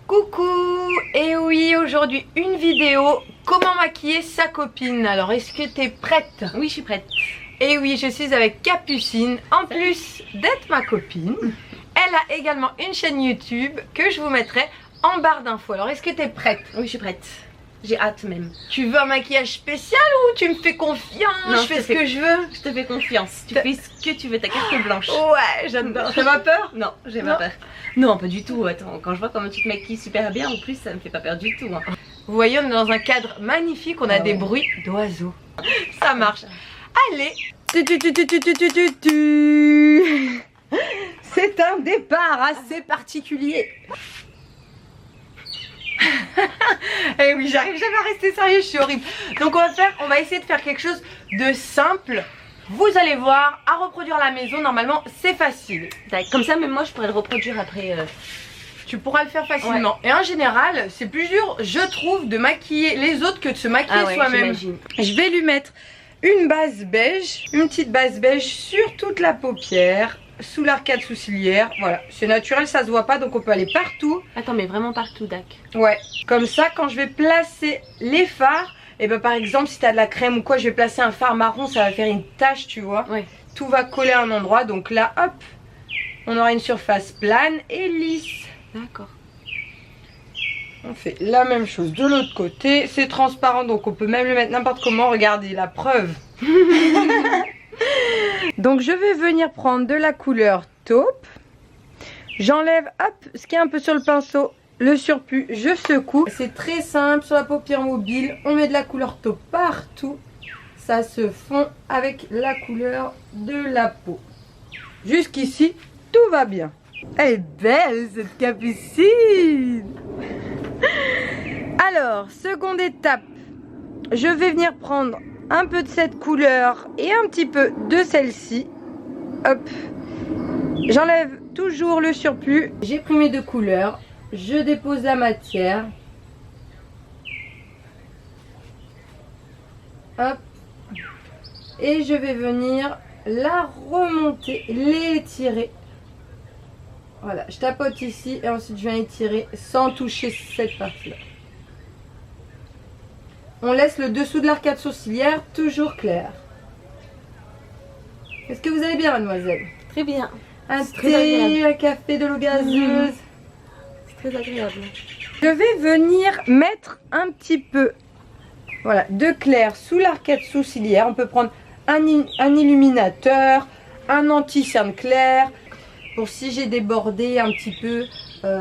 Coucou! Et oui, aujourd'hui une vidéo comment maquiller sa copine. Alors est-ce que t'es prête? Oui, je suis prête. Et oui, je suis avec Capucine. En plus d'être ma copine, elle a également une chaîne YouTube que je vous mettrai en barre d'infos. Alors est-ce que t'es prête? Oui, je suis prête. J'ai hâte même. Tu veux un maquillage spécial ou tu me fais confiance? Non, je fais ce que je veux. Je te fais confiance. Tu fais ce que tu veux, ta carte blanche. Ouais, j'adore. T'as pas peur? Non, j'ai pas peur. Non, pas du tout. Attends, quand je vois comment tu te maquilles super bien, en plus, ça me fait pas peur du tout. Hein. Vous voyez, on est dans un cadre magnifique. On a des bruits d'oiseaux. Ça marche. Allez. C'est un départ assez particulier. Eh oui, j'arrive jamais à rester sérieux, je suis horrible. Donc on va essayer de faire quelque chose de simple. Vous allez voir, à reproduire à la maison, normalement c'est facile. Comme ça, même moi, je pourrais le reproduire après. Tu pourras le faire facilement. Ouais. Et en général, c'est plus dur, je trouve, de maquiller les autres que de se maquiller soi-même. Je vais lui mettre une base beige, une petite base beige sur toute la paupière, sous l'arcade sourcilière. Voilà, c'est naturel, ça se voit pas, donc on peut aller partout. Attends, mais vraiment partout, Dac. Ouais, comme ça, quand je vais placer les fards, et ben par exemple, si tu as de la crème ou quoi, je vais placer un fard marron, ça va faire une tache, tu vois. Ouais. Tout va coller à un endroit, donc là, hop, on aura une surface plane et lisse. D'accord. On fait la même chose de l'autre côté. C'est transparent, donc on peut même le mettre n'importe comment. Regardez, la preuve. Donc je vais venir prendre de la couleur taupe. J'enlève, hop, ce qui est un peu sur le pinceau, le surplus, je secoue. C'est très simple, sur la paupière mobile, on met de la couleur taupe partout. Ça se fond avec la couleur de la peau. Jusqu'ici, tout va bien. Elle est belle cette Capucine. Alors, seconde étape, je vais venir prendre un peu de cette couleur et un petit peu de celle-ci. Hop, j'enlève toujours le surplus. J'ai pris mes deux couleurs, je dépose la matière. Hop, et je vais venir la remonter, l'étirer. Voilà, je tapote ici et ensuite je viens étirer sans toucher cette partie-là. On laisse le dessous de l'arcade sourcilière toujours clair. Est-ce que vous allez bien, mademoiselle? Très bien. Un thé, un café, de l'eau gazeuse. C'est très agréable. Je vais venir mettre un petit peu, voilà, de clair sous l'arcade sourcilière. On peut prendre un illuminateur, un anti-cerne clair. Pour si j'ai débordé un petit peu,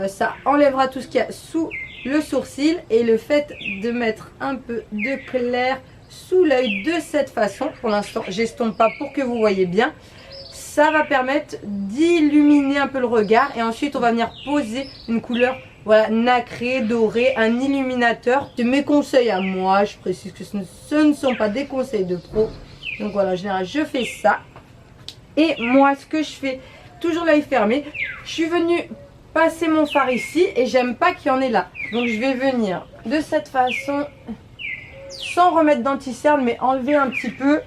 ça enlèvera tout ce qu'il y a sous le sourcil. Et le fait de mettre un peu de clair sous l'œil de cette façon, pour l'instant j'estompe pas pour que vous voyez bien, ça va permettre d'illuminer un peu le regard. Et ensuite on va venir poser une couleur, voilà, nacrée, dorée, un illuminateur. C'est mes conseils à moi, je précise que ce ne sont pas des conseils de pro. Donc voilà, en général je fais ça. Et moi ce que je fais, toujours l'œil fermé, je suis venue passer mon fard ici et j'aime pas qu'il y en ait là. Donc je vais venir de cette façon, sans remettre d'anti-cerne, mais enlever un petit peu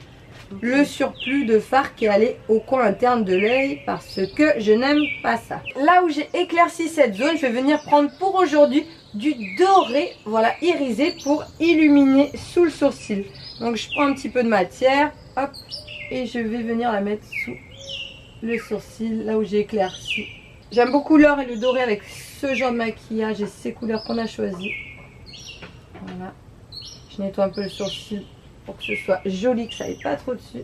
le surplus de fard qui est allé au coin interne de l'œil parce que je n'aime pas ça. Là où j'ai éclairci cette zone, je vais venir prendre pour aujourd'hui du doré, voilà, irisé pour illuminer sous le sourcil. Donc je prends un petit peu de matière, hop, et je vais venir la mettre sous le sourcil, là où j'ai éclairci. J'aime beaucoup l'or et le doré avec ce genre de maquillage et ces couleurs qu'on a choisies. Voilà. Je nettoie un peu le sourcil pour que ce soit joli, que ça n'aille pas trop dessus.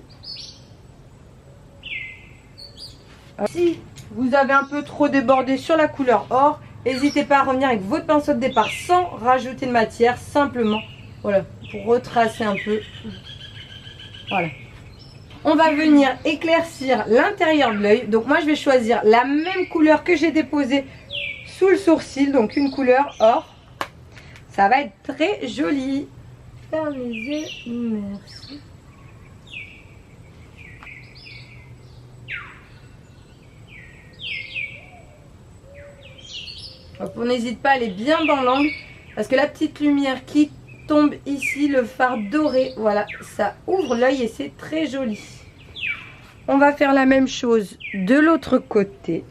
Si vous avez un peu trop débordé sur la couleur or, n'hésitez pas à revenir avec votre pinceau de départ sans rajouter de matière, simplement, voilà, pour retracer un peu. Voilà. On va venir éclaircir l'intérieur de l'œil. Donc moi je vais choisir la même couleur que j'ai déposée sous le sourcil. Donc une couleur or. Ça va être très joli. Ferme les yeux. Merci. Hop, on n'hésite pas à aller bien dans l'angle. Parce que la petite lumière qui tombe ici, le fard doré, voilà, ça ouvre l'œil et c'est très joli. On va faire la même chose de l'autre côté.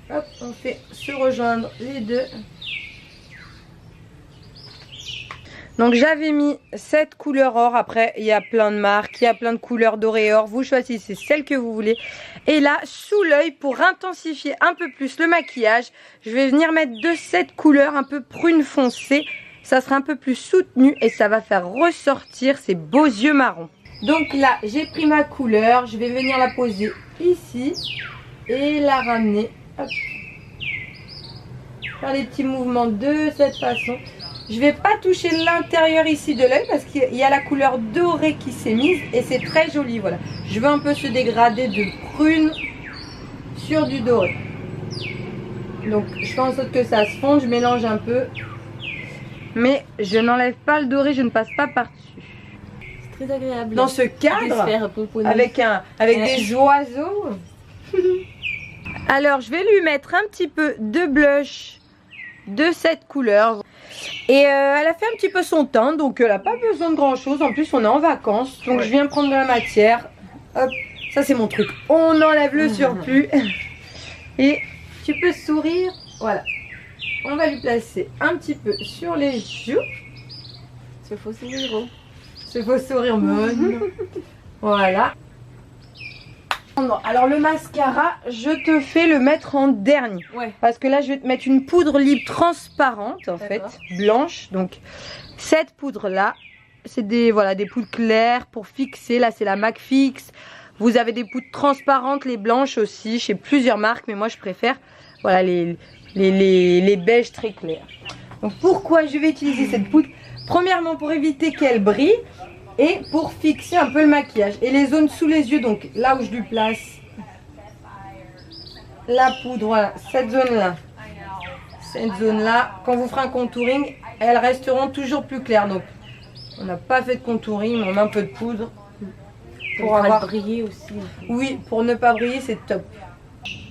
Hop, on fait se rejoindre les deux. Donc j'avais mis cette couleur or. Après il y a plein de marques, il y a plein de couleurs dorées or. Vous choisissez celle que vous voulez. Et là sous l'œil, pour intensifier un peu plus le maquillage, je vais venir mettre de cette couleur un peu prune foncée. Ça sera un peu plus soutenu et ça va faire ressortir ces beaux yeux marrons. Donc là j'ai pris ma couleur, je vais venir la poser ici et la ramener. Hop. Faire les petits mouvements de cette façon. Je vais pas toucher l'intérieur ici de l'œil parce qu'il y a la couleur dorée qui s'est mise et c'est très joli. Voilà. Je veux un peu se dégrader de prune sur du doré. Donc je fais en sorte que ça se fonde, je mélange un peu. Mais je n'enlève pas le doré, je ne passe pas par-dessus. C'est très agréable. Dans ce cadre, avec des oiseaux. Alors je vais lui mettre un petit peu de blush de cette couleur. Et elle a fait un petit peu son teint, donc elle n'a pas besoin de grand chose. En plus on est en vacances, donc je viens prendre de la matière. Hop, ça c'est mon truc. On enlève le surplus. Et tu peux sourire, voilà. On va lui placer un petit peu sur les joues. Ce faux sourire. Ce faux sourire mon. Voilà. Alors le mascara, je te fais le mettre en dernier. Ouais. Parce que là, je vais te mettre une poudre libre transparente, en fait, blanche. Donc cette poudre-là, c'est des poudres claires pour fixer. Là, c'est la MAC Fix. Vous avez des poudres transparentes, les blanches aussi, chez plusieurs marques. Mais moi, je préfère les beiges très clairs. Donc pourquoi je vais utiliser cette poudre? Premièrement, pour éviter qu'elle brille. Et pour fixer un peu le maquillage. Et les zones sous les yeux, donc là où je lui place la poudre, voilà, cette zone-là. Cette zone-là, quand vous ferez un contouring, elles resteront toujours plus claires. Donc, on n'a pas fait de contouring, mais on met un peu de poudre. Pour avoir briller aussi. Oui, pour ne pas briller, c'est top.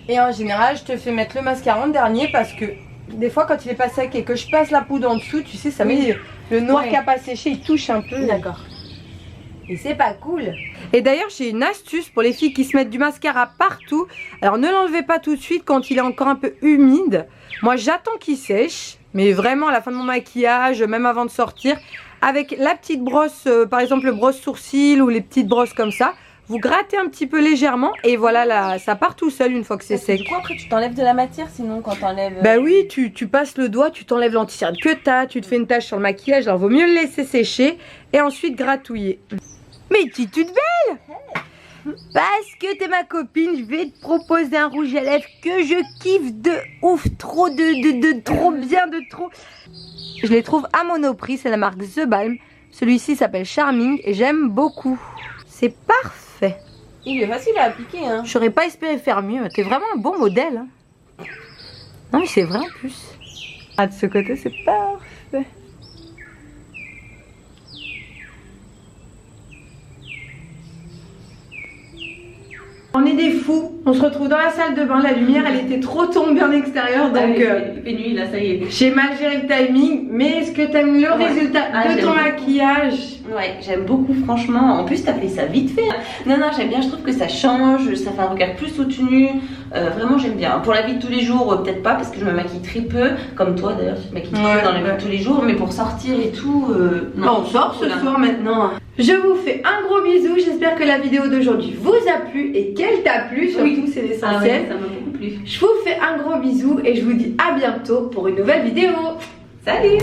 Et en général, je te fais mettre le mascara en dernier parce que des fois, quand il est pas sec et que je passe la poudre en dessous, tu sais, ça met le noir qui n'a pas séché, il touche un peu. D'accord. Et c'est pas cool. Et d'ailleurs j'ai une astuce pour les filles qui se mettent du mascara partout. Alors ne l'enlevez pas tout de suite quand il est encore un peu humide. Moi j'attends qu'il sèche. Mais vraiment à la fin de mon maquillage, même avant de sortir, avec la petite brosse, par exemple le brosse sourcil ou les petites brosses comme ça, vous grattez un petit peu légèrement et voilà là, ça part tout seul une fois que c'est sec. Du coup après tu t'enlèves de la matière sinon quand t'enlèves... Bah oui, tu passes le doigt, tu t'enlèves l'anti-cerne que t'as, tu te fais une tache sur le maquillage, alors vaut mieux le laisser sécher et ensuite gratouiller. Mais tu es toute belle! Parce que t'es ma copine, je vais te proposer un rouge à lèvres que je kiffe de ouf, trop trop bien, de trop. Je les trouve à Monoprix, c'est la marque The Balm. Celui-ci s'appelle Charming et j'aime beaucoup. C'est parfait. Il est facile à appliquer hein. J'aurais pas espéré faire mieux, t'es vraiment un bon modèle. Hein. Non mais c'est vrai en plus. Ah de ce côté c'est parfait. On est des fous, on se retrouve dans la salle de bain, la lumière elle était trop tombée en extérieur donc il fait nuit là ça y est. J'ai mal géré le timing, mais est-ce que t'aimes le résultat de ton maquillage? Ouais, j'aime beaucoup franchement, en plus t'as fait ça vite fait. Non j'aime bien, je trouve que ça change, ça fait un regard plus soutenu, vraiment j'aime bien. Pour la vie de tous les jours, peut-être pas parce que je me maquille très peu, comme toi d'ailleurs tu te maquilles très peu dans la vie de tous les jours, mais pour sortir et tout, non. On sort ce soir maintenant. Je vous fais un gros bisou, j'espère que la vidéo d'aujourd'hui vous a plu et qu'elle t'a plu, surtout c'est l'essentiel. Ça m'a beaucoup plu. Je vous fais un gros bisou et je vous dis à bientôt pour une nouvelle vidéo. Salut!